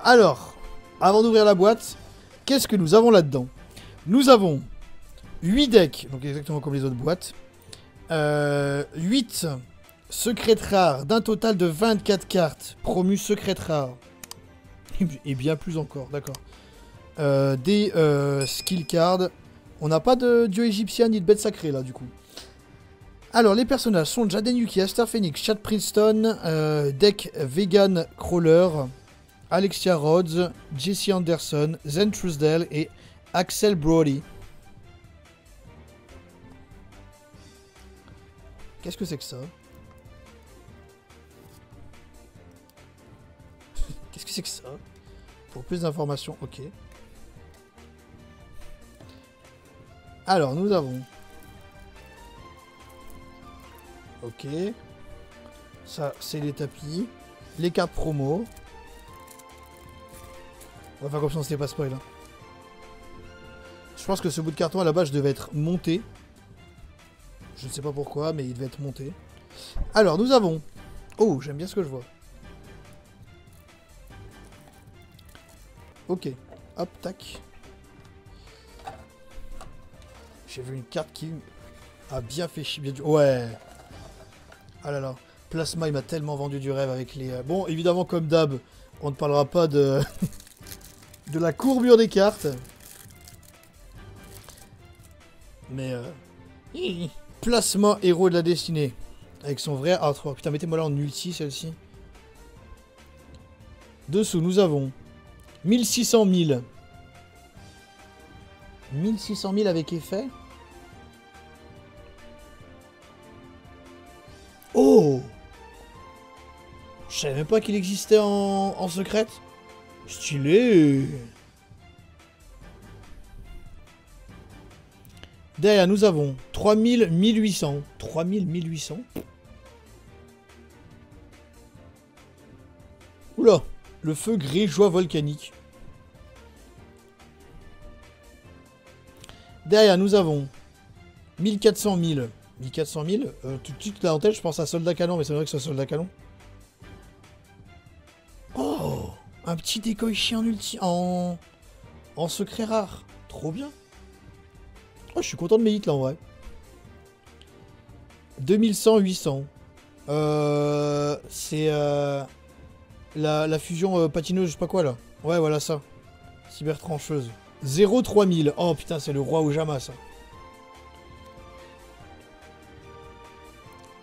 Alors, avant d'ouvrir la boîte, qu'est-ce que nous avons là-dedans? Nous avons 8 decks, donc exactement comme les autres boîtes. 8 secrètes rares d'un total de 24 cartes. Promu secrètes rares. Et bien plus encore, d'accord. Des skill cards. On n'a pas de dieu égyptien ni de bête sacrée là du coup. Alors les personnages sont Jaden Yuki, Aster Phoenix, Chad Princeton, deck Vegan Crawler, Alexia Rhodes, Jesse Anderson, Zen Truesdale et Axel Brody. Qu'est-ce que c'est que ça? Qu'est-ce que c'est que ça? Pour plus d'informations, ok. Alors, nous avons... Ok. Ça, c'est les tapis. Les cartes promo. On va faire comme si on s'était pas spoil. Hein. Je pense que ce bout de carton, à la base, devait être monté. Je ne sais pas pourquoi, mais il devait être monté. Alors, nous avons... Oh, j'aime bien ce que je vois. Ok. Hop, tac. J'ai vu une carte qui a bien fait chier. Bien du... Ouais. Ah là là. Plasma, il m'a tellement vendu du rêve avec les... Bon, évidemment, comme d'hab, on ne parlera pas de... de la courbure des cartes. Mais... Plasma, héros de la destinée. Avec son vrai artwork. Putain, mettez-moi là en ulti, celle-ci. Dessous, nous avons... 1600 000. 1600 000 avec effet. Oh! Je savais même pas qu'il existait en secrète. Stylé! Derrière, nous avons 3000, 1800. 3000, 1800. Oula! Le feu gris, joie volcanique. Derrière, nous avons 1400 000. 1400 000 tout de suite là en tête, je pense à soldat canon, mais c'est vrai que c'est soldat canon. Oh! Un petit décoy chien ulti en secret rare. Trop bien. Oh, je suis content de mes hits là en vrai. 2100, 800. C'est la fusion patineuse, je sais pas quoi là. Ouais, voilà ça. Cybertrancheuse. 0 3000. Oh putain, c'est le roi Ojama ça.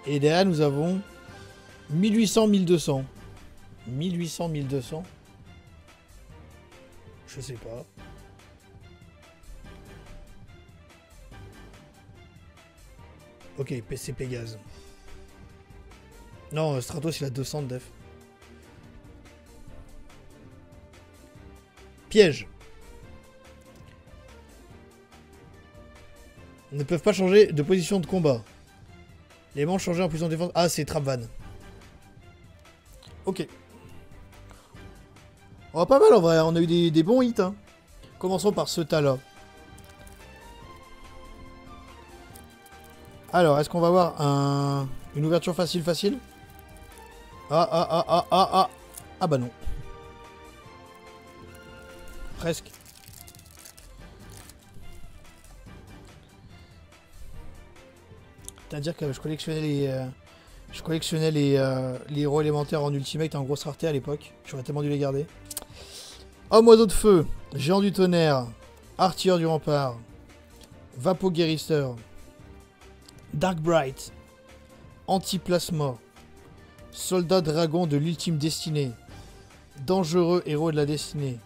Et derrière, nous avons 1800, 1200. 1800, 1200. Je sais pas. Ok, PC Pégase. Non, Stratos, il a 200 de def. Piège. Ne peuvent pas changer de position de combat. Les manches changées en position de défense. Ah, c'est Trapvan. Ok. Oh, pas mal en vrai. On a eu des bons hits. Hein. Commençons par ce tas-là. Alors, est-ce qu'on va avoir une ouverture facile? Ah bah non. Presque. C'est-à-dire que je collectionnais les héros élémentaires en ultimate en grosse rareté à l'époque. J'aurais tellement dû les garder. Homme oiseau de feu, géant du tonnerre, artilleur du rempart, vapo guérisseur, Dark Bright, anti-plasma, soldat dragon de l'ultime destinée, dangereux héros de la destinée,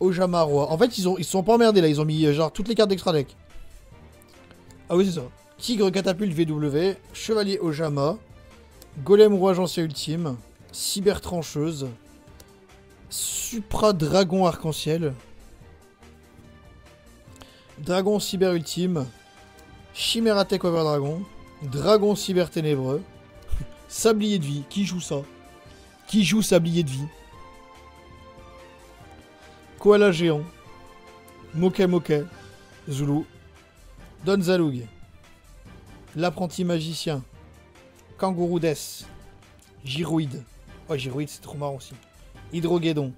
Ojama roi. En fait, ils se sont pas emmerdés là, ils ont mis genre toutes les cartes d'extra deck. Ah oui, c'est ça. Tigre catapulte VW, chevalier Ojama, golem roi ancien ultime, cybertrancheuse, supra dragon arc-en-ciel, dragon cyber ultime, Chimératech Over Dragon, Dragon Cyber Ténébreux, Sablier de vie. Qui joue ça? Qui joue Sablier de vie? Koala Géant, Moke Moke, Zulu, Don Zaloug, L'apprenti magicien, Kangourou Death, Gyroïde. Oh, Gyroïde, c'est trop marrant aussi. Hydroguédon,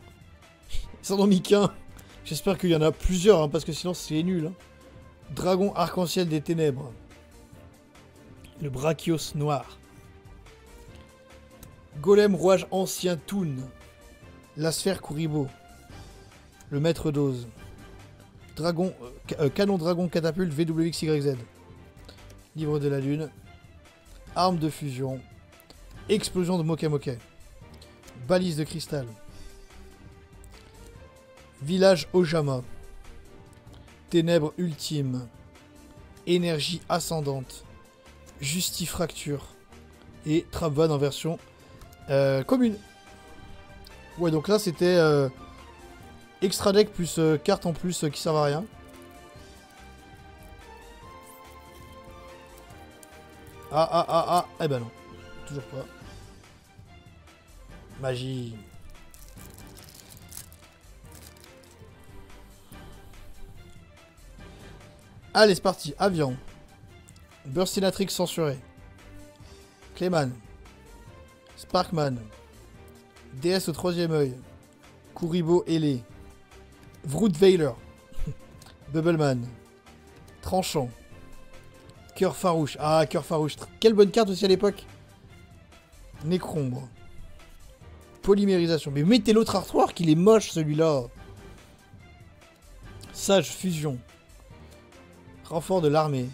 Ils en ont mis qu'un. J'espère qu'il y en a plusieurs, hein, parce que sinon c'est nul. Hein. Dragon arc-en-ciel des ténèbres. Le Brachios noir. Golem rouage ancien Toon. La sphère Kuribo. Le maître d'Oz. Dragon, canon dragon catapulte VWXYZ. Livre de la lune. Arme de fusion. Explosion de Moke. Balise de cristal. Village Ojama. Ténèbres ultimes. Énergie ascendante. Justifracture. Et Trapvan en version commune. Ouais, donc là c'était extra deck plus carte en plus qui servent à rien. Ah. Eh ben non. Toujours pas. Magie. Allez, c'est parti. Avion. Burstinatrix censuré. Clayman. Sparkman. DS au troisième œil. Kuribo ailé. Vroodveiler. Bubbleman. Tranchant. Cœur farouche. Ah, cœur farouche. Quelle bonne carte aussi à l'époque. Nécrombre. Polymérisation. Mais mettez l'autre artwork, il est moche celui-là. Sage fusion. Renfort de l'armée.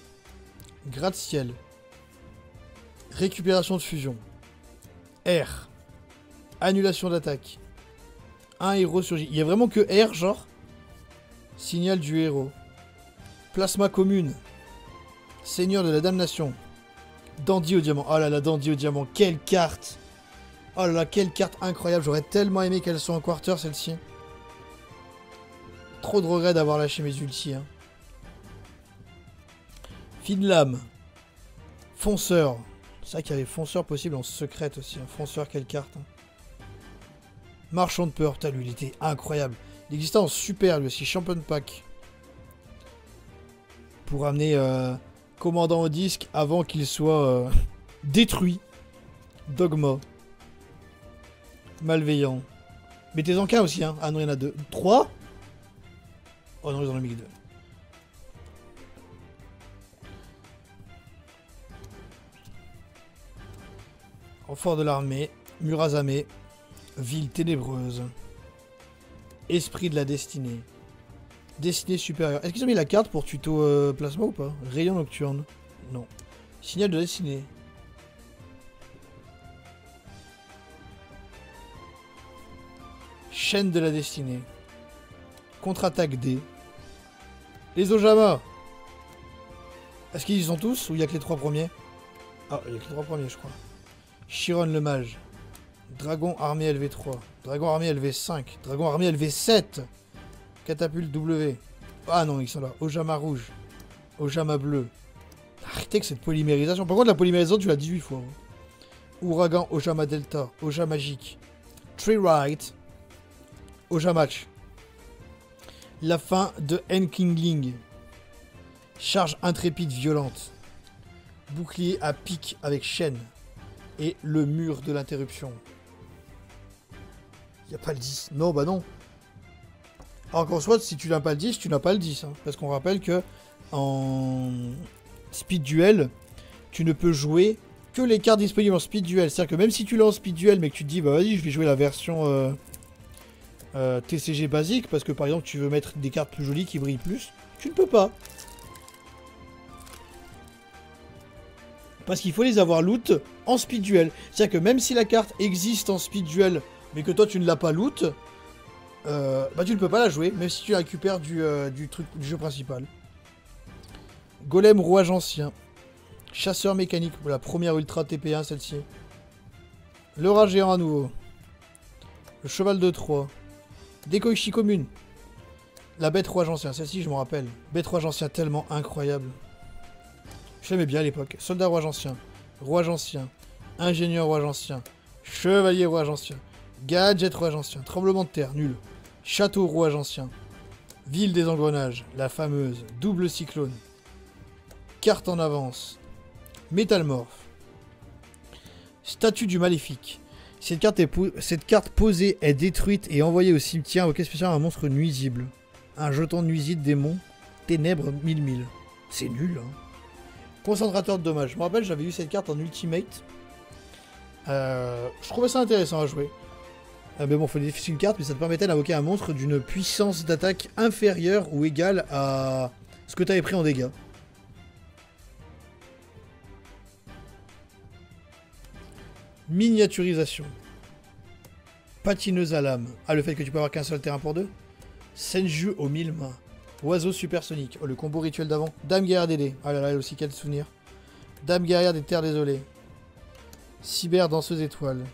Gratte-ciel. Récupération de fusion. R. Annulation d'attaque. Un héros surgit. Il y a vraiment que R, genre. Signal du héros. Plasma commune. Seigneur de la damnation. Dandy au diamant. Oh là là, Dandy au diamant. Quelle carte. Oh là là, quelle carte incroyable. J'aurais tellement aimé qu'elle soit en quarter, celle-ci. Trop de regrets d'avoir lâché mes ultis. Hein. Finlam. Fonceur. C'est vrai qu'il y avait fonceur possible en secrète aussi. Hein. Fonceur, quelle carte. Hein. Marchand de peur. Putain, lui, il était incroyable. Il existait en super, lui aussi. Champion pack. Pour amener commandant au disque avant qu'il soit détruit. Dogma. Malveillant. Mettez-en qu'un aussi. Hein. Ah non, il y en a deux. 3. Oh non, ils en ont mis que 2. Renfort de l'armée. Murazame. Ville ténébreuse. Esprit de la destinée. Destinée supérieure. Est-ce qu'ils ont mis la carte pour tuto plasma ou pas? Rayon nocturne. Non. Signal de la destinée. Chaîne de la destinée. Contre-attaque D. Les Ojama. Est-ce qu'ils y sont tous ou il n'y a que les 3 premiers? Ah, il n'y a que les 3 premiers, je crois. Chiron le mage. Dragon armée LV3. Dragon armée LV5. Dragon armée LV7. Catapulte W. Ah non, ils sont là. Ojama rouge. Ojama bleu. Arrêtez que cette polymérisation. Par contre, la polymérisation, tu l'as 18 fois. Hein. Ouragan, Ojama Delta. Ojama magique. Tree Right. Ojamatch. La fin de Enkingling. Charge intrépide violente. Bouclier à pic avec chaîne. Et le mur de l'interruption. Il n'y a pas le 10. Non, bah non. Alors qu'en soit, si tu n'as pas le 10, tu n'as pas le 10. Hein. Parce qu'on rappelle que en speed duel, tu ne peux jouer que les cartes disponibles en speed duel. C'est-à-dire que même si tu l'as en speed duel, mais que tu te dis, bah vas-y, je vais jouer la version TCG basique, parce que par exemple, tu veux mettre des cartes plus jolies qui brillent plus, tu ne peux pas. Parce qu'il faut les avoir loot en speed duel. C'est-à-dire que même si la carte existe en speed duel, mais que toi tu ne l'as pas loot, bah tu ne peux pas la jouer, même si tu la récupères du jeu principal. Golem rouage ancien. Chasseur mécanique pour la première ultra TP1, celle-ci. Le rat géant à nouveau. Le cheval de Troie. Décoichi commune. La bête rouage ancien, celle-ci je m'en rappelle. Bête rouage ancien tellement incroyable. Je l'aimais bien à l'époque. Soldat rouage ancien. Rouage ancien. Ingénieur rouage ancien. Chevalier rouage ancien. Gadget rouage ancien. Tremblement de terre, nul. Château rouage ancien. Ville des engrenages, la fameuse. Double cyclone. Carte en avance. Métalmorphe. Statue du maléfique. Cette carte posée est détruite et envoyée au cimetière, invoquée spécialement un monstre nuisible. Un jeton nuisible démon, ténèbres 1000. C'est nul, hein. Concentrateur de dommages. Je me rappelle, j'avais eu cette carte en ultimate. Je trouvais ça intéressant à jouer. Mais bon, il faut défier une carte, mais ça te permettait d'invoquer un monstre d'une puissance d'attaque inférieure ou égale à ce que tu avais pris en dégâts. Miniaturisation. Patineuse à lame. Ah, le fait que tu peux avoir qu'un seul terrain pour deux. Senju aux 1000 mains. Oiseau supersonique. Oh, le combo rituel d'avant. Dame guerrière des dés. Ah là là, elle aussi, quel souvenir. Dame guerrière des terres désolées. Cyber danseuse étoile.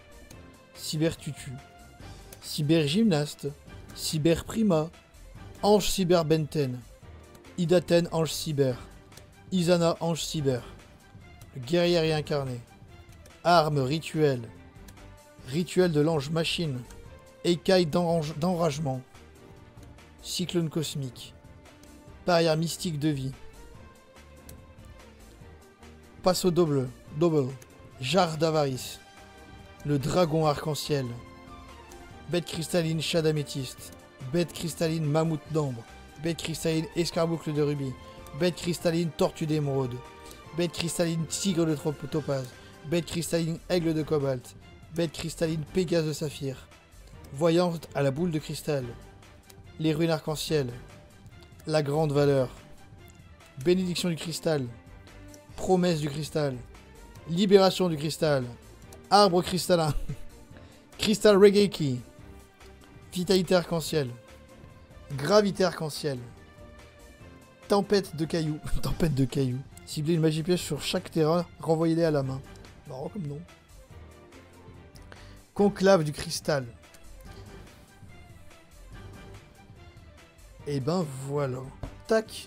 Cyber tutu. Cyber gymnaste. Cyber prima. Ange cyber benten. Idaten ange cyber. Isana ange cyber. Le guerrier réincarné. Arme rituel. Rituel de l'ange machine. Écaille d'enragement. Cyclone cosmique. Barrière mystique de vie. Passe au double. Jarre d'avarice. Le dragon arc-en-ciel. Bête cristalline chat d'améthyste. Bête cristalline mammouth d'ambre. Bête cristalline escarboucle de rubis. Bête cristalline tortue d'émeraude. Bête cristalline tigre de topaz. Bête cristalline aigle de cobalt. Bête cristalline pégase de saphir. Voyante à la boule de cristal. Les ruines arc-en-ciel. La grande valeur. Bénédiction du cristal. Promesse du cristal. Libération du cristal. Arbre cristallin. Cristal Regeki. Vitalité arc-en-ciel. Gravité arc-en-ciel. Tempête de cailloux. Tempête de cailloux. Ciblez une magie piège sur chaque terrain. Renvoyez-les à la main. Marrant comme nom. Conclave du cristal. Et ben voilà. Tac.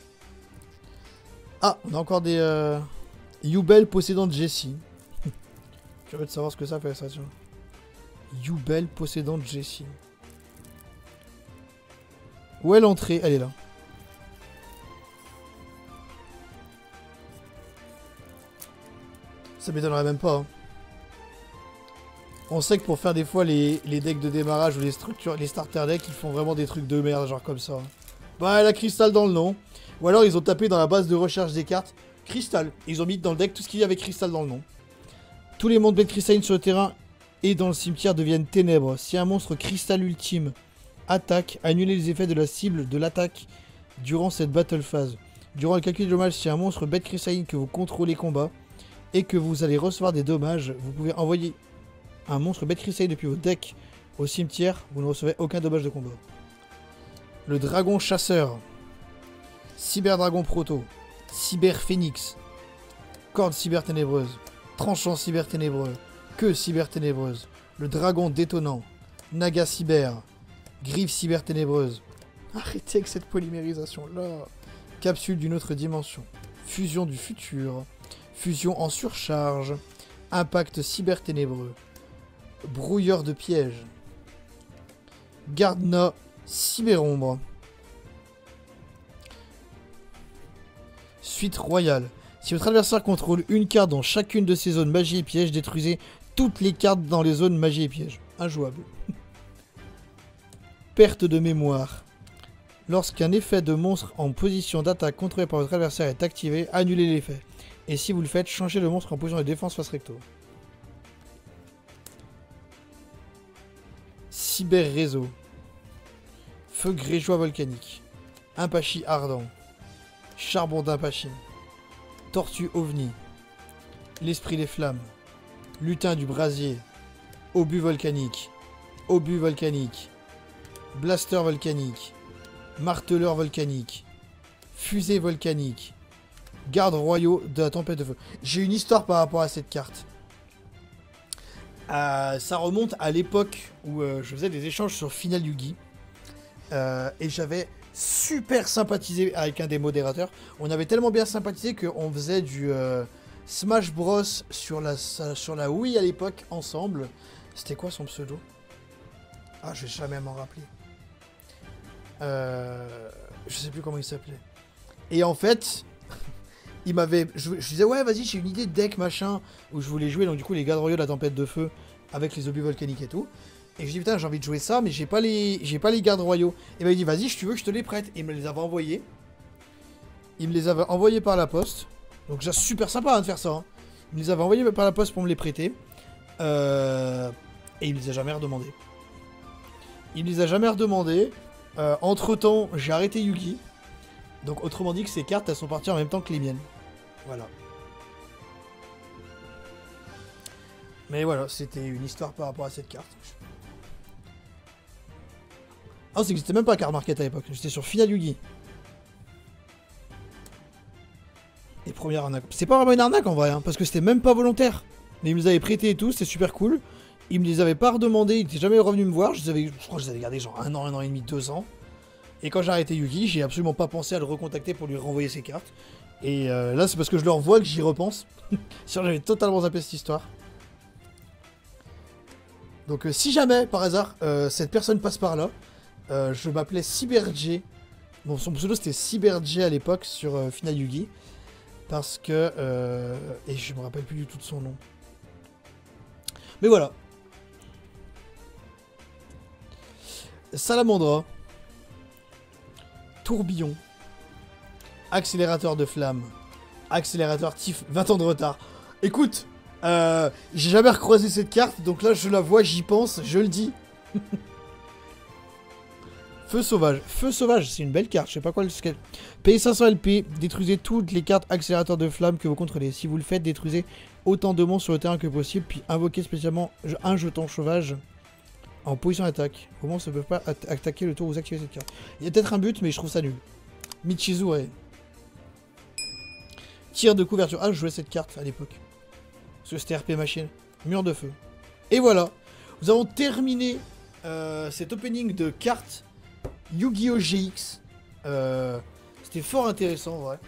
Ah, on a encore des... Yubel possédante Jessie. Curieux de savoir ce que ça fait, ça, tu vois. Yubel possédante Jessie. Où est l'entrée? Elle est là. Ça m'étonnerait même pas. Hein. On sait que pour faire des fois les decks de démarrage ou les starter decks, ils font vraiment des trucs de merde, genre comme ça. Bah, elle a cristal dans le nom. Ou alors ils ont tapé dans la base de recherche des cartes cristal. Ils ont mis dans le deck tout ce qu'il y a avec cristal dans le nom. Tous les monstres bêtes cristallines sur le terrain et dans le cimetière deviennent ténèbres. Si un monstre cristal ultime attaque, annulez les effets de la cible de l'attaque durant cette battle phase. Durant le calcul des dommages, si un monstre bête cristalline que vous contrôlez combat et que vous allez recevoir des dommages, vous pouvez envoyer un monstre bête cristalline depuis vos decks au cimetière, vous ne recevez aucun dommage de combat. Le dragon chasseur. Cyber dragon proto. Cyber phénix. Corde cyber ténébreuse. Tranchant cyber ténébreux. Queue cyber ténébreuse. Le dragon détonnant. Naga cyber. Griffe cyber ténébreuse. Arrêtez avec cette polymérisation là. Capsule d'une autre dimension. Fusion du futur. Fusion en surcharge. Impact cyber ténébreux. Brouilleur de pièges. Gardna cyberombre. Suite royale. Si votre adversaire contrôle une carte dans chacune de ces zones magie et piège, détruisez toutes les cartes dans les zones magie et piège. Injouable. Perte de mémoire. Lorsqu'un effet de monstre en position d'attaque contrôlé par votre adversaire est activé, annulez l'effet. Et si vous le faites, changez le monstre en position de défense face recto. Cyber réseau. Feu grégeois volcanique. Impachi ardent. Charbon d'Impachi. Tortue ovni. L'esprit des flammes. Lutin du brasier. Obus volcanique. Obus volcanique. Blaster volcanique. Marteleur volcanique. Fusée volcanique. Gardes royaux de la tempête de feu. J'ai une histoire par rapport à cette carte. Ça remonte à l'époque où je faisais des échanges sur Final Yugi. Et j'avais super sympathisé avec un des modérateurs. On avait tellement bien sympathisé qu'on faisait du Smash Bros sur la Wii à l'époque ensemble. C'était quoi son pseudo? Ah, je vais jamais m'en rappeler. Je sais plus comment il s'appelait. Et en fait, je disais ouais vas-y j'ai une idée de deck machin où je voulais jouer, donc du coup les gardes royaux de la tempête de feu avec les obus volcaniques et tout. Et je dis putain j'ai envie de jouer ça mais j'ai pas les gardes royaux. Et ben il dit vas-y si tu veux je te les prête. Et il me les avait envoyés. Il me les avait envoyés par la poste. Donc c'est super sympa hein, de faire ça. Hein. Il me les avait envoyés par la poste pour me les prêter. Et il me les a jamais redemandés. Il me les a jamais redemandés. Entre temps j'ai arrêté Yugi. Donc autrement dit que ces cartes elles sont parties en même temps que les miennes. Voilà. Mais voilà, c'était une histoire par rapport à cette carte. Ah, c'est que j'étais même pas à Card Market à l'époque, j'étais sur Final Yugi. Et première arnaque. C'est pas vraiment une arnaque en vrai, hein, parce que c'était même pas volontaire. Mais ils me les avaient prêtés et tout, c'était super cool. Ils me les avaient pas redemandés, ils étaient jamais revenus me voir. Je crois que je les avais gardés genre un an et demi, 2 ans. Et quand j'ai arrêté Yugi, j'ai absolument pas pensé à le recontacter pour lui renvoyer ses cartes. Et là, c'est parce que je le revois que j'y repense. Sinon, j'avais totalement zappé cette histoire. Donc si jamais, par hasard, cette personne passe par là, je m'appelais CyberJ. Bon, son pseudo c'était CyberJ à l'époque sur Final Yugi. Parce que... et je me rappelle plus du tout de son nom. Mais voilà. Salamandra. Tourbillon. Accélérateur de flamme. Accélérateur Tif. 20 ans de retard. Écoute, j'ai jamais recroisé cette carte, donc là je la vois, j'y pense, je le dis. Feu sauvage. Feu sauvage, c'est une belle carte, je sais pas quoi le scale. Payez 500 LP, détruisez toutes les cartes accélérateurs de flamme que vous contrôlez. Si vous le faites, détruisez autant de monstres sur le terrain que possible, puis invoquez spécialement un jeton sauvage en position d'attaque. Vos monstres ne peuvent pas attaquer le tour où vous activez cette carte. Il y a peut-être un but, mais je trouve ça nul. Michizure. Tir de couverture. Ah, je jouais cette carte à l'époque. Parce que c'était RP machine. Mur de feu. Et voilà. Nous avons terminé cet opening de cartes Yu-Gi-Oh! GX. C'était fort intéressant, en vrai.